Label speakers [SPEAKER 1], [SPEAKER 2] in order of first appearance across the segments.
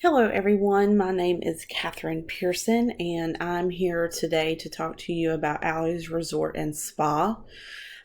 [SPEAKER 1] Hello, everyone. My name is Catherine Pearson, and I'm here today to talk to you about Allie's Resort and Spa.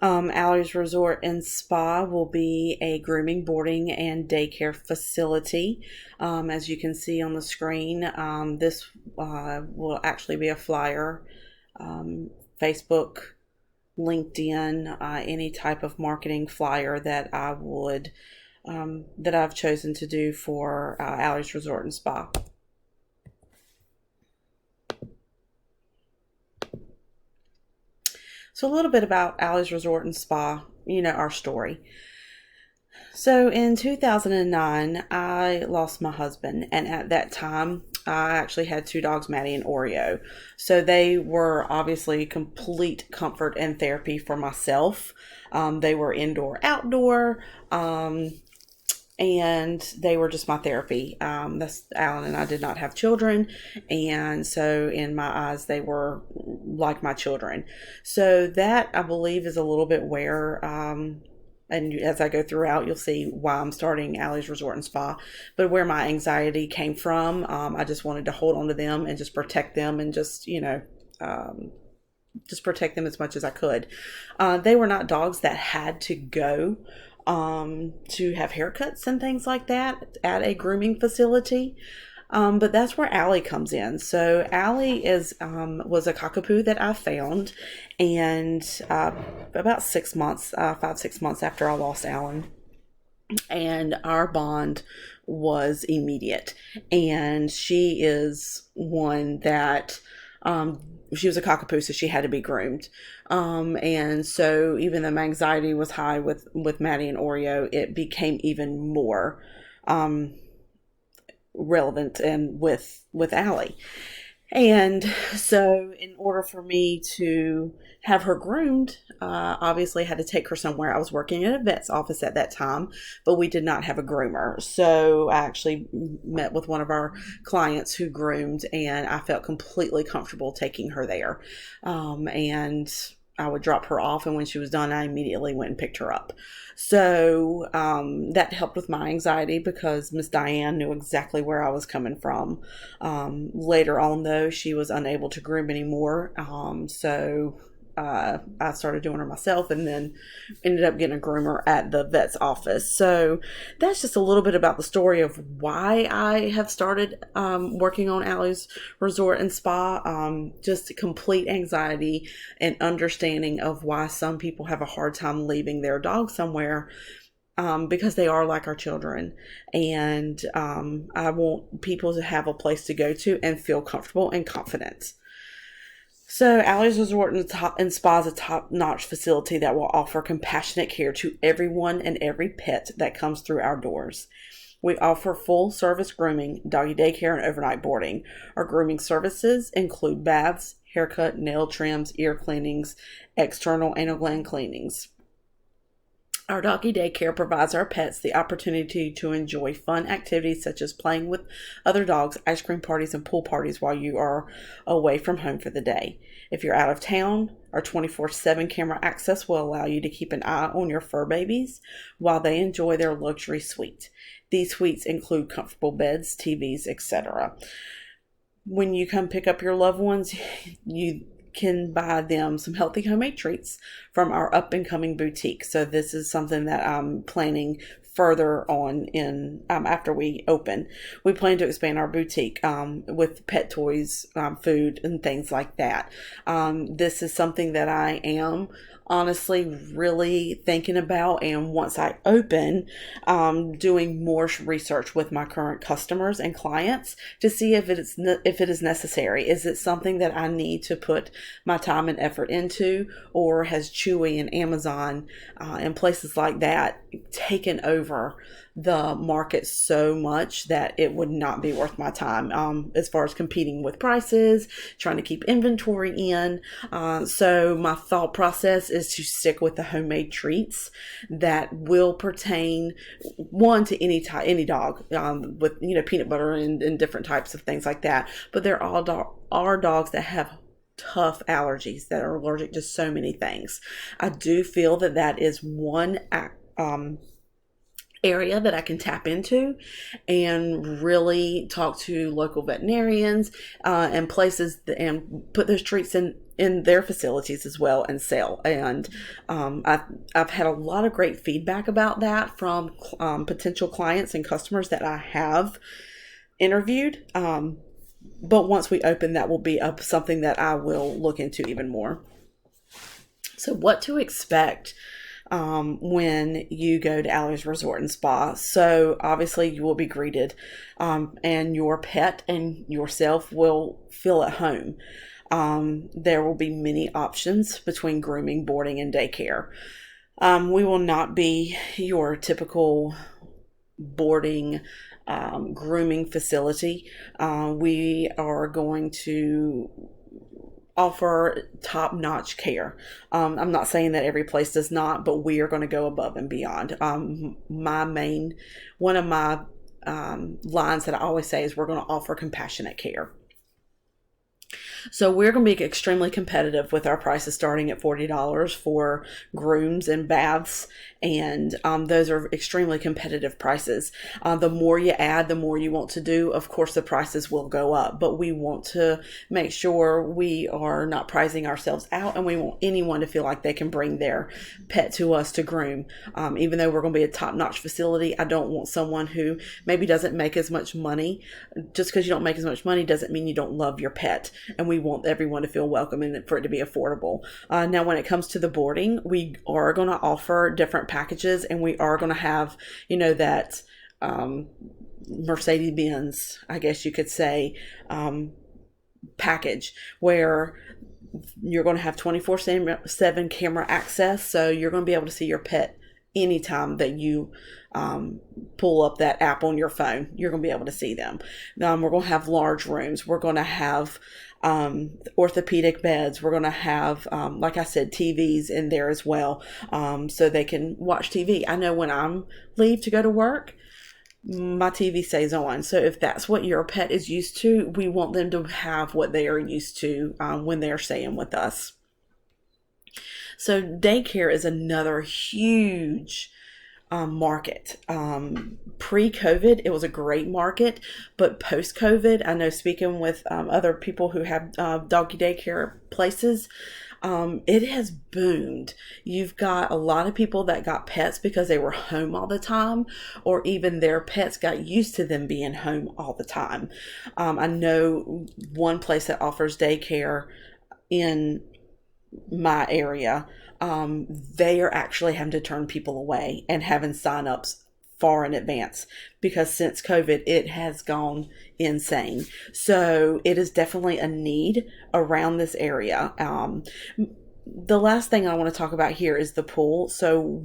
[SPEAKER 1] Allie's Resort and Spa will be a grooming, boarding, and daycare facility. As you can see on the screen, this will actually be a flyer, Facebook, LinkedIn, any type of marketing flyer that I've chosen to do for Allie's Resort and Spa. So a little bit about Allie's Resort and Spa, our story. So in 2009, I lost my husband, and at that time, I actually had two dogs, Maddie and Oreo. So they were obviously complete comfort and therapy for myself. They were indoor, outdoor. And they were just my therapy. That's Alan and I did not have children, and so in my eyes, they were like my children. So that I believe is a little bit where, and as I go throughout, you'll see why I'm starting Allie's Resort and Spa, but where my anxiety came from. I just wanted to hold on to them and just protect them, and just protect them as much as I could. They were not dogs that had to go to have haircuts and things like that at a grooming facility. But that's where Allie comes in. So Allie was a cockapoo that I found, and about 6 months, 5, 6 months after I lost Alan, and our bond was immediate. And she is one that she was a cockapoo, so she had to be groomed. And so even though my anxiety was high with Maddie and Oreo, it became even more relevant and with Allie. And so in order for me to have her groomed, obviously I had to take her somewhere. I was working at a vet's office at that time, but we did not have a groomer. So I actually met with one of our clients who groomed, and I felt completely comfortable taking her there. And I would drop her off, and when she was done, I immediately went and picked her up. So that helped with my anxiety because Miss Diane knew exactly where I was coming from. Later on, though, she was unable to groom anymore. So I started doing her myself, and then ended up getting a groomer at the vet's office. So that's just a little bit about the story of why I have started working on Allie's Resort and Spa. Just complete anxiety and understanding of why some people have a hard time leaving their dog somewhere. Because they are like our children, and I want people to have a place to go to and feel comfortable and confident. So Allie's Resort and Spa is a top-notch facility that will offer compassionate care to everyone and every pet that comes through our doors. We offer full-service grooming, doggy daycare, and overnight boarding. Our grooming services include baths, haircut, nail trims, ear cleanings, external anal gland cleanings. Our doggy daycare provides our pets the opportunity to enjoy fun activities such as playing with other dogs, ice cream parties, and pool parties while you are away from home for the day. If you're out of town, our 24/7 camera access will allow you to keep an eye on your fur babies while they enjoy their luxury suite. These suites include comfortable beds, TVs, etc. When you come pick up your loved ones, you can buy them some healthy homemade treats from our up and coming boutique. So this is something that I'm planning further on in after we open. We plan to expand our boutique with pet toys, food, and things like that. This is something that I am honestly really thinking about, and once I open, doing more research with my current customers and clients to see if it is necessary. Is it something that I need to put my time and effort into, or has Chewy and Amazon and places like that taken over the market so much that it would not be worth my time as far as competing with prices, trying to keep inventory in. So my thought process is to stick with the homemade treats that will pertain one to any dog with peanut butter and different types of things like that. But they're all are dogs that have tough allergies, that are allergic to so many things. I do feel that is one area that I can tap into and really talk to local veterinarians and places and put those treats in their facilities as well and sell. And I've had a lot of great feedback about that from potential clients and customers that I have interviewed. But once we open, that will be something that I will look into even more. So what to expect when you go to Allie's Resort and Spa. So obviously you will be greeted and your pet and yourself will feel at home. There will be many options between grooming, boarding, and daycare. We will not be your typical boarding grooming facility. We are going to offer top-notch care. I'm not saying that every place does not, but we are going to go above and beyond. One of my lines that I always say is we're going to offer compassionate care. So we're going to be extremely competitive with our prices, starting at $40 for grooms and baths. And those are extremely competitive prices. The more you add, the more you want to do. Of course, the prices will go up, but we want to make sure we are not pricing ourselves out, and we want anyone to feel like they can bring their pet to us to groom. Even though we're going to be a top-notch facility, I don't want someone who maybe doesn't make as much money. Just because you don't make as much money doesn't mean you don't love your pet. And we want everyone to feel welcome and for it to be affordable. Now, when it comes to the boarding, we are going to offer different packages, and we are going to have, that Mercedes-Benz, I guess you could say, package where you're going to have 24/7 camera access. So you're going to be able to see your pet anytime that you pull up that app on your phone. You're going to be able to see them. We're going to have large rooms. We're going to have orthopedic beds. We're going to have, like I said, TVs in there as well, so they can watch TV. I know when I'm leave to go to work, my TV stays on. So if that's what your pet is used to, we want them to have what they are used to when they're staying with us. So daycare is another huge market. Pre-COVID, it was a great market, but post-COVID, I know speaking with other people who have doggy daycare places, it has boomed. You've got a lot of people that got pets because they were home all the time, or even their pets got used to them being home all the time. I know one place that offers daycare in my area, they are actually having to turn people away and having signups far in advance because since COVID, it has gone insane. So it is definitely a need around this area. The last thing I want to talk about here is the pool. So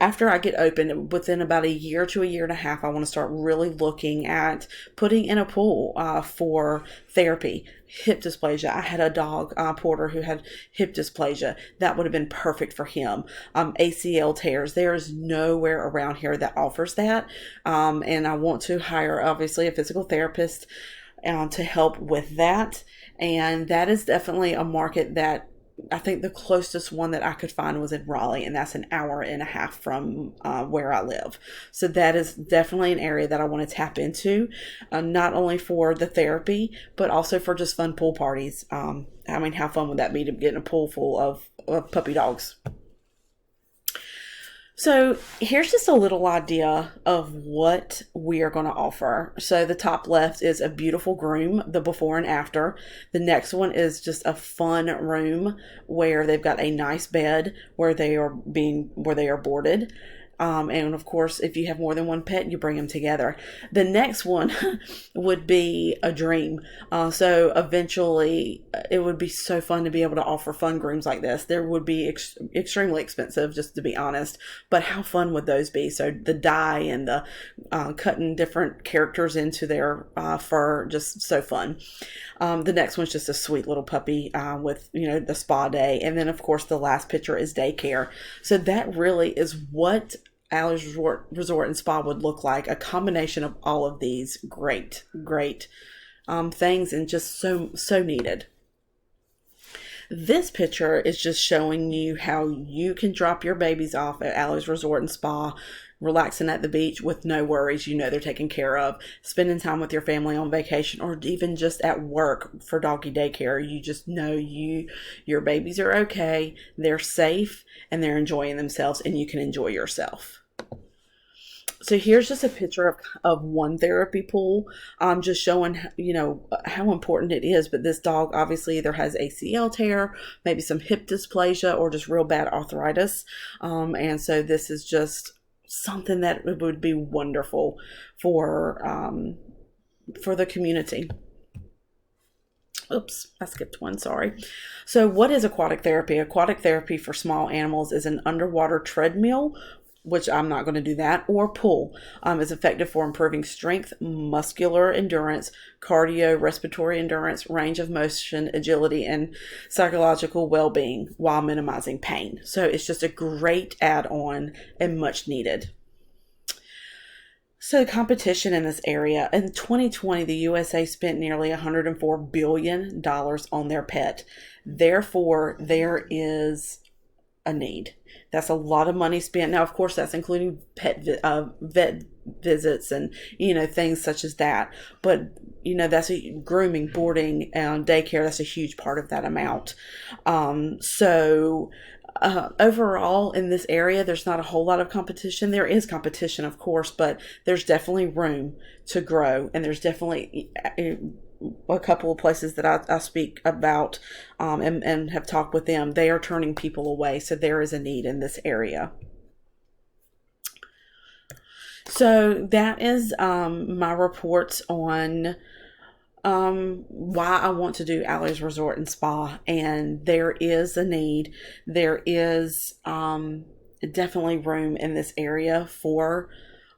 [SPEAKER 1] after I get open, within about a year to a year and a half, I want to start really looking at putting in a pool for therapy. Hip dysplasia. I had a dog, Porter, who had hip dysplasia. That would have been perfect for him. ACL tears. There is nowhere around here that offers that. And I want to hire, obviously, a physical therapist to help with that. And that is definitely a market that I think the closest one that I could find was in Raleigh, and that's an hour and a half from where I live. So that is definitely an area that I want to tap into, not only for the therapy, but also for just fun pool parties. How fun would that be to get in a pool full of puppy dogs? So here's just a little idea of what we are going to offer. So the top left is a beautiful groom, the before and after. The next one is just a fun room where they've got a nice bed where they are boarded. And of course, if you have more than one pet, you bring them together. The next one would be a dream. So eventually, it would be so fun to be able to offer fun grooms like this. There would be extremely expensive, just to be honest. But how fun would those be? So the dye and the cutting different characters into their fur, just so fun. The next one's just a sweet little puppy with, the spa day. And then, of course, the last picture is daycare. So that really is what Allie's Resort and Spa would look like. A combination of all of these great things, and just so needed. This picture is just showing you how you can drop your babies off at Allie's Resort and Spa, relaxing at the beach with no worries. You know they're taken care of. Spending time with your family on vacation, or even just at work for doggy daycare. You just know your babies are okay, they're safe, and they're enjoying themselves, and you can enjoy yourself. So here's just a picture of one therapy pool, just showing, how important it is. But this dog obviously either has ACL tear, maybe some hip dysplasia, or just real bad arthritis. And so this is just something that would be wonderful for the community. Oops, I skipped one, sorry. So what is aquatic therapy? Aquatic therapy for small animals is an underwater treadmill, which I'm not going to do that, or pool. Is effective for improving strength, muscular endurance, cardio, respiratory endurance, range of motion, agility, and psychological well-being while minimizing pain. So it's just a great add-on and much needed. So competition in this area. In 2020, the USA spent nearly $104 billion on their pet. Therefore, there is a need. That's a lot of money spent. Now, of course, that's including vet visits and, things such as that. But, that's grooming, boarding, and daycare. That's a huge part of that amount. Overall in this area, there's not a whole lot of competition. There is competition, of course, but there's definitely room to grow. And there's definitely a couple of places that I speak about and have talked with them. They are turning people away. So there is a need in this area. So that is my reports on why I want to do Allie's Resort and Spa. And there is a need. There is definitely room in this area for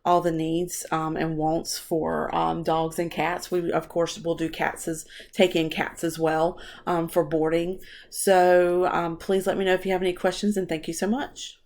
[SPEAKER 1] all the needs and wants for dogs and cats. We, of course, will do take in cats as well for boarding. So please let me know if you have any questions, and thank you so much.